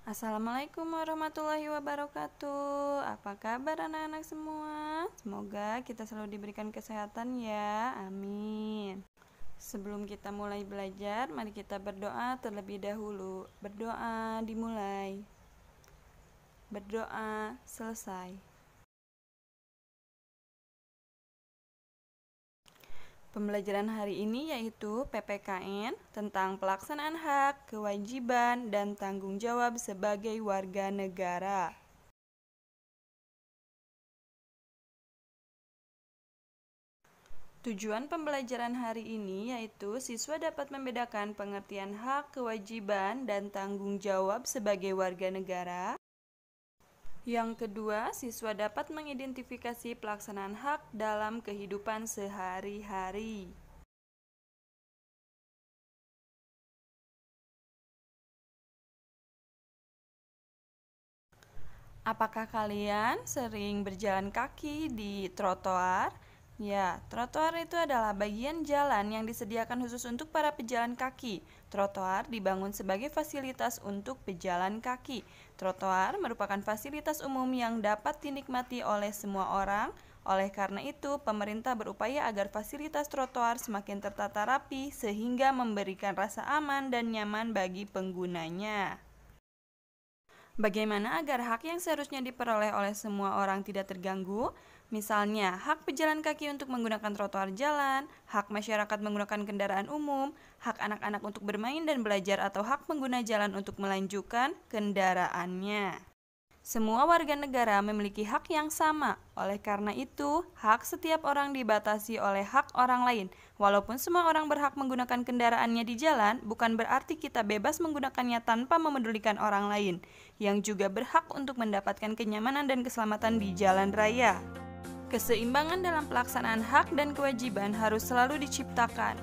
Assalamualaikum warahmatullahi wabarakatuh. Apa kabar anak-anak semua? Semoga kita selalu diberikan kesehatan ya. Amin. Sebelum kita mulai belajar, mari kita berdoa terlebih dahulu. Berdoa dimulai. Berdoa selesai. Pembelajaran hari ini yaitu PPKN tentang pelaksanaan hak, kewajiban, dan tanggung jawab sebagai warga negara. Tujuan pembelajaran hari ini yaitu siswa dapat membedakan pengertian hak, kewajiban, dan tanggung jawab sebagai warga negara. Yang kedua, siswa dapat mengidentifikasi pelaksanaan hak dalam kehidupan sehari-hari. Apakah kalian sering berjalan kaki di trotoar? Ya, trotoar itu adalah bagian jalan yang disediakan khusus untuk para pejalan kaki. Trotoar dibangun sebagai fasilitas untuk pejalan kaki. Trotoar merupakan fasilitas umum yang dapat dinikmati oleh semua orang. Oleh karena itu, pemerintah berupaya agar fasilitas trotoar semakin tertata rapi sehingga memberikan rasa aman dan nyaman bagi penggunanya. Bagaimana agar hak yang seharusnya diperoleh oleh semua orang tidak terganggu? Misalnya, hak pejalan kaki untuk menggunakan trotoar jalan, hak masyarakat menggunakan kendaraan umum, hak anak-anak untuk bermain dan belajar atau hak pengguna jalan untuk melanjutkan kendaraannya. Semua warga negara memiliki hak yang sama. Oleh karena itu, hak setiap orang dibatasi oleh hak orang lain. Walaupun semua orang berhak menggunakan kendaraannya di jalan, bukan berarti kita bebas menggunakannya tanpa memedulikan orang lain, yang juga berhak untuk mendapatkan kenyamanan dan keselamatan di jalan raya. Keseimbangan dalam pelaksanaan hak dan kewajiban harus selalu diciptakan.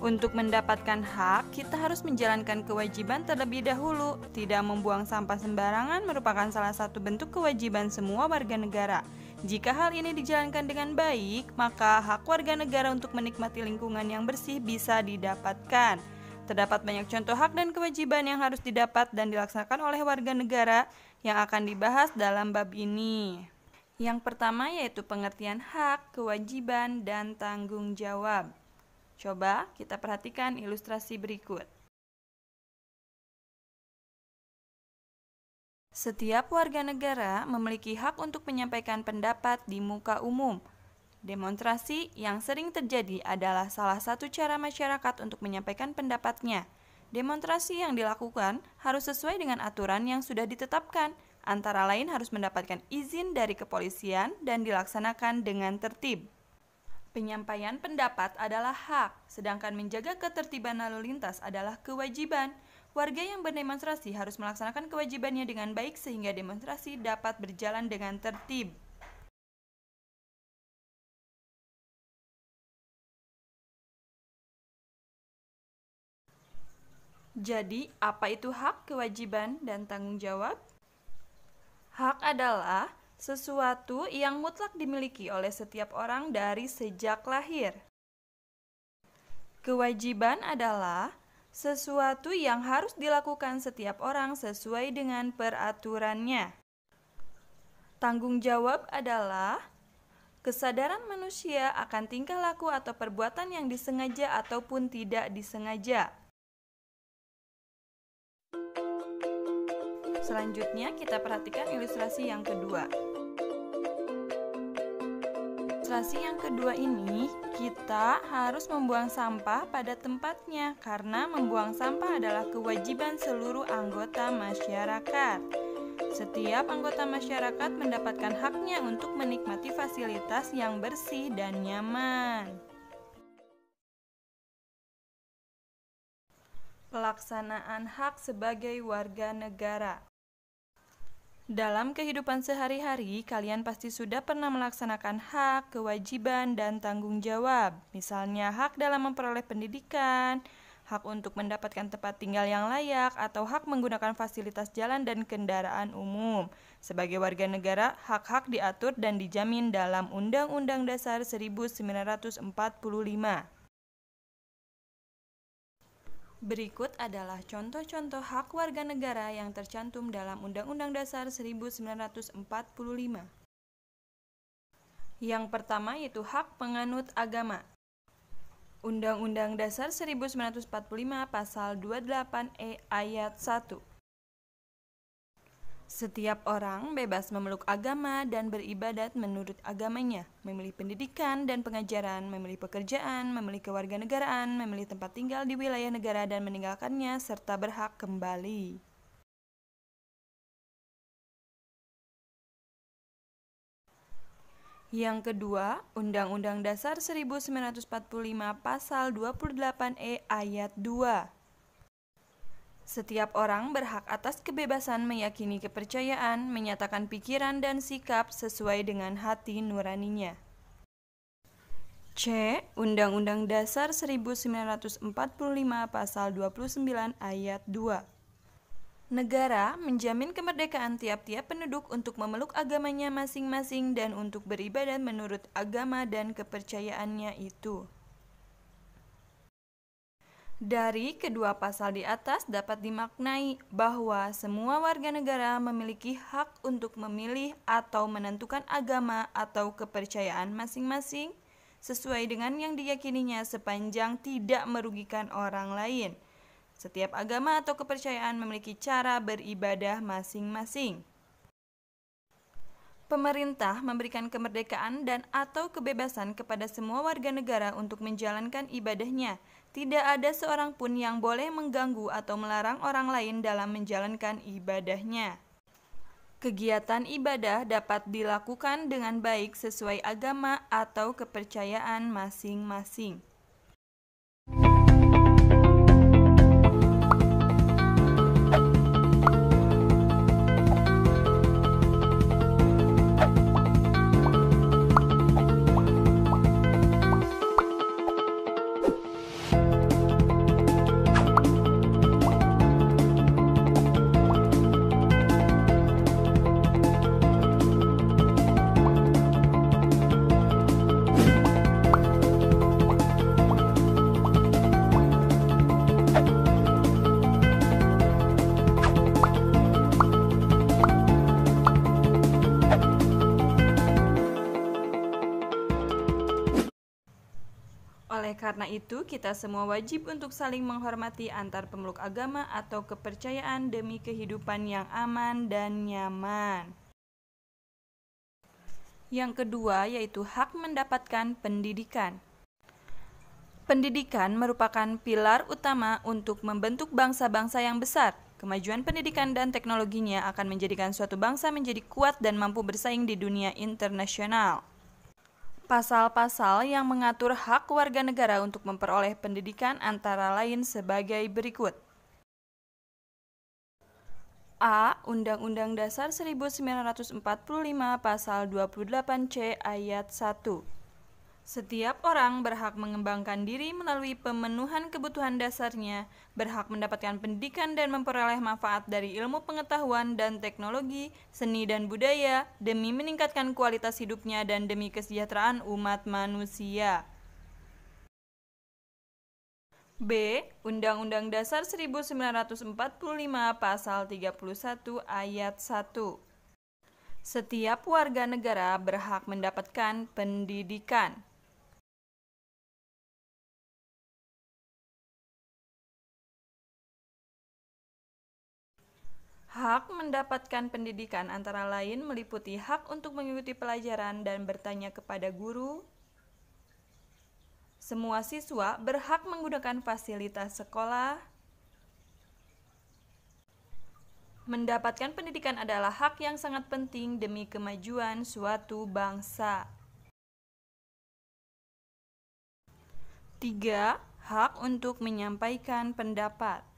Untuk mendapatkan hak, kita harus menjalankan kewajiban terlebih dahulu. Tidak membuang sampah sembarangan merupakan salah satu bentuk kewajiban semua warga negara. Jika hal ini dijalankan dengan baik, maka hak warga negara untuk menikmati lingkungan yang bersih bisa didapatkan. Terdapat banyak contoh hak dan kewajiban yang harus didapat dan dilaksanakan oleh warga negara yang akan dibahas dalam bab ini. Yang pertama yaitu pengertian hak, kewajiban, dan tanggung jawab. Coba kita perhatikan ilustrasi berikut. Setiap warga negara memiliki hak untuk menyampaikan pendapat di muka umum. Demonstrasi yang sering terjadi adalah salah satu cara masyarakat untuk menyampaikan pendapatnya. Demonstrasi yang dilakukan harus sesuai dengan aturan yang sudah ditetapkan, antara lain harus mendapatkan izin dari kepolisian dan dilaksanakan dengan tertib. Penyampaian pendapat adalah hak, sedangkan menjaga ketertiban lalu lintas adalah kewajiban. Warga yang berdemonstrasi harus melaksanakan kewajibannya dengan baik sehingga demonstrasi dapat berjalan dengan tertib. Jadi, apa itu hak, kewajiban, dan tanggung jawab? Hak adalah sesuatu yang mutlak dimiliki oleh setiap orang dari sejak lahir. Kewajiban adalah sesuatu yang harus dilakukan setiap orang sesuai dengan peraturannya. Tanggung jawab adalah kesadaran manusia akan tingkah laku atau perbuatan yang disengaja ataupun tidak disengaja. Selanjutnya kita perhatikan ilustrasi yang kedua. Ilustrasi yang kedua ini, kita harus membuang sampah pada tempatnya karena membuang sampah adalah kewajiban seluruh anggota masyarakat. Setiap anggota masyarakat mendapatkan haknya untuk menikmati fasilitas yang bersih dan nyaman. Pelaksanaan hak sebagai warga negara. Dalam kehidupan sehari-hari, kalian pasti sudah pernah melaksanakan hak, kewajiban, dan tanggung jawab. Misalnya hak dalam memperoleh pendidikan, hak untuk mendapatkan tempat tinggal yang layak, atau hak menggunakan fasilitas jalan dan kendaraan umum. Sebagai warga negara, hak-hak diatur dan dijamin dalam Undang-Undang Dasar 1945. Berikut adalah contoh-contoh hak warga negara yang tercantum dalam Undang-Undang Dasar 1945. Yang pertama yaitu hak penganut agama. Undang-Undang Dasar 1945 Pasal 28E Ayat 1. Setiap orang bebas memeluk agama dan beribadat menurut agamanya, memilih pendidikan dan pengajaran, memilih pekerjaan, memilih kewarganegaraan, memilih tempat tinggal di wilayah negara dan meninggalkannya, serta berhak kembali. Yang kedua, Undang-Undang Dasar 1945 Pasal 28E Ayat 2. Setiap orang berhak atas kebebasan meyakini kepercayaan, menyatakan pikiran dan sikap sesuai dengan hati nuraninya. C. Undang-Undang Dasar 1945 Pasal 29 Ayat 2. Negara menjamin kemerdekaan tiap-tiap penduduk untuk memeluk agamanya masing-masing dan untuk beribadat menurut agama dan kepercayaannya itu. Dari kedua pasal di atas dapat dimaknai bahwa semua warga negara memiliki hak untuk memilih atau menentukan agama atau kepercayaan masing-masing sesuai dengan yang diyakininya sepanjang tidak merugikan orang lain. Setiap agama atau kepercayaan memiliki cara beribadah masing-masing. Pemerintah memberikan kemerdekaan dan atau kebebasan kepada semua warga negara untuk menjalankan ibadahnya. Tidak ada seorang pun yang boleh mengganggu atau melarang orang lain dalam menjalankan ibadahnya. Kegiatan ibadah dapat dilakukan dengan baik sesuai agama atau kepercayaan masing-masing. Oleh karena itu, kita semua wajib untuk saling menghormati antar pemeluk agama atau kepercayaan demi kehidupan yang aman dan nyaman. Yang kedua yaitu hak mendapatkan pendidikan. Pendidikan merupakan pilar utama untuk membentuk bangsa-bangsa yang besar. Kemajuan pendidikan dan teknologinya akan menjadikan suatu bangsa menjadi kuat dan mampu bersaing di dunia internasional. Pasal-pasal yang mengatur hak warga negara untuk memperoleh pendidikan antara lain sebagai berikut. A. Undang-Undang Dasar 1945 Pasal 28C Ayat 1. Setiap orang berhak mengembangkan diri melalui pemenuhan kebutuhan dasarnya, berhak mendapatkan pendidikan dan memperoleh manfaat dari ilmu pengetahuan dan teknologi, seni dan budaya, demi meningkatkan kualitas hidupnya dan demi kesejahteraan umat manusia. B. Undang-Undang Dasar 1945 Pasal 31 Ayat 1. Setiap warga negara berhak mendapatkan pendidikan. Hak mendapatkan pendidikan antara lain meliputi hak untuk mengikuti pelajaran dan bertanya kepada guru. Semua siswa berhak menggunakan fasilitas sekolah. Mendapatkan pendidikan adalah hak yang sangat penting demi kemajuan suatu bangsa. 3. Hak untuk menyampaikan pendapat.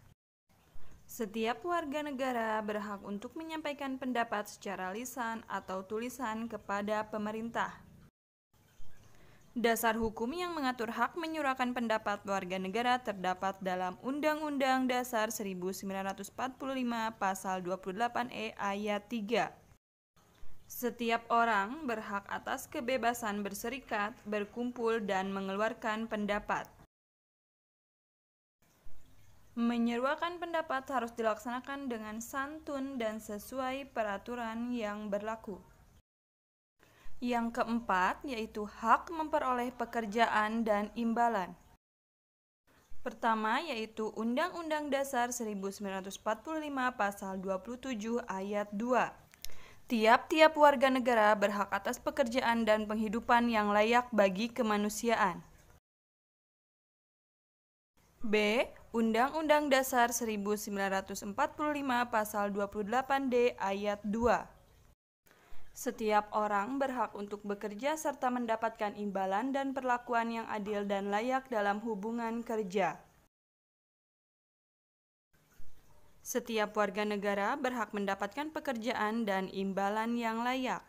Setiap warga negara berhak untuk menyampaikan pendapat secara lisan atau tulisan kepada pemerintah. Dasar hukum yang mengatur hak menyuarakan pendapat warga negara terdapat dalam Undang-Undang Dasar 1945 Pasal 28E Ayat 3. Setiap orang berhak atas kebebasan berserikat, berkumpul, dan mengeluarkan pendapat. Menyeruakan pendapat harus dilaksanakan dengan santun dan sesuai peraturan yang berlaku. Yang keempat yaitu hak memperoleh pekerjaan dan imbalan. Pertama yaitu Undang-Undang Dasar 1945 Pasal 27 Ayat 2. Tiap-tiap warga negara berhak atas pekerjaan dan penghidupan yang layak bagi kemanusiaan. B. Undang-Undang Dasar 1945 Pasal 28D Ayat 2. Setiap orang berhak untuk bekerja serta mendapatkan imbalan dan perlakuan yang adil dan layak dalam hubungan kerja. Setiap warga negara berhak mendapatkan pekerjaan dan imbalan yang layak.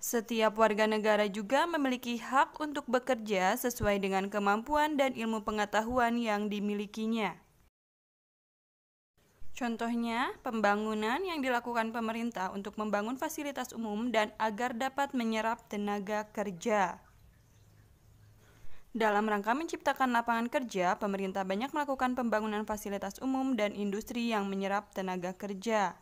Setiap warga negara juga memiliki hak untuk bekerja sesuai dengan kemampuan dan ilmu pengetahuan yang dimilikinya. Contohnya, pembangunan yang dilakukan pemerintah untuk membangun fasilitas umum dan agar dapat menyerap tenaga kerja. Dalam rangka menciptakan lapangan kerja, pemerintah banyak melakukan pembangunan fasilitas umum dan industri yang menyerap tenaga kerja.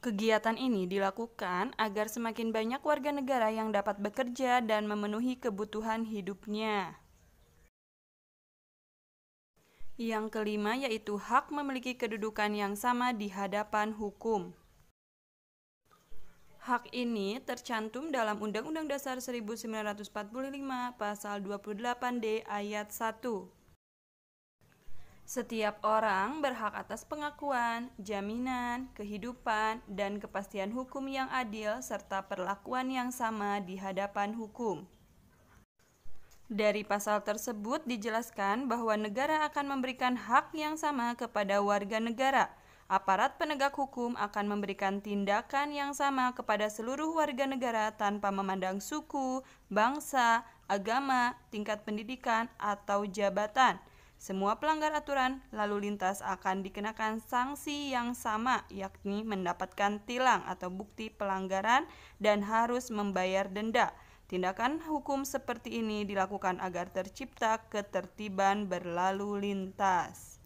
Kegiatan ini dilakukan agar semakin banyak warga negara yang dapat bekerja dan memenuhi kebutuhan hidupnya. Yang kelima yaitu hak memiliki kedudukan yang sama di hadapan hukum. Hak ini tercantum dalam Undang-Undang Dasar 1945 Pasal 28D Ayat 1. Setiap orang berhak atas pengakuan, jaminan, kehidupan, dan kepastian hukum yang adil serta perlakuan yang sama di hadapan hukum. Dari pasal tersebut dijelaskan bahwa negara akan memberikan hak yang sama kepada warga negara. Aparat penegak hukum akan memberikan tindakan yang sama kepada seluruh warga negara tanpa memandang suku, bangsa, agama, tingkat pendidikan, atau jabatan. Semua pelanggar aturan lalu lintas akan dikenakan sanksi yang sama, yakni mendapatkan tilang atau bukti pelanggaran dan harus membayar denda. Tindakan hukum seperti ini dilakukan agar tercipta ketertiban berlalu lintas.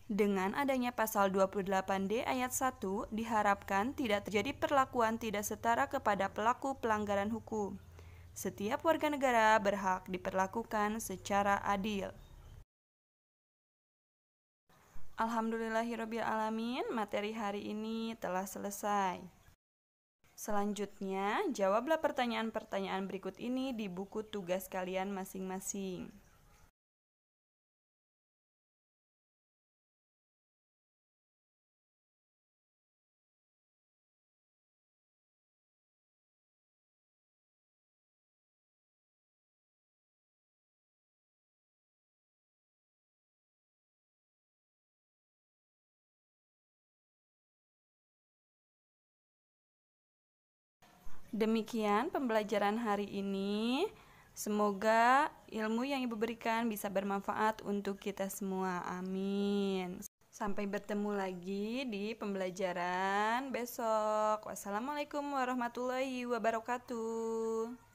Dengan adanya pasal 28D ayat 1, diharapkan tidak terjadi perlakuan tidak setara kepada pelaku pelanggaran hukum. Setiap warga negara berhak diperlakukan secara adil. Alhamdulillahirrabbilalamin, materi hari ini telah selesai. Selanjutnya, jawablah pertanyaan-pertanyaan berikut ini di buku tugas kalian masing-masing. Demikian pembelajaran hari ini. Semoga ilmu yang Ibu berikan bisa bermanfaat untuk kita semua. Amin. Sampai bertemu lagi di pembelajaran besok. Wassalamualaikum warahmatullahi wabarakatuh.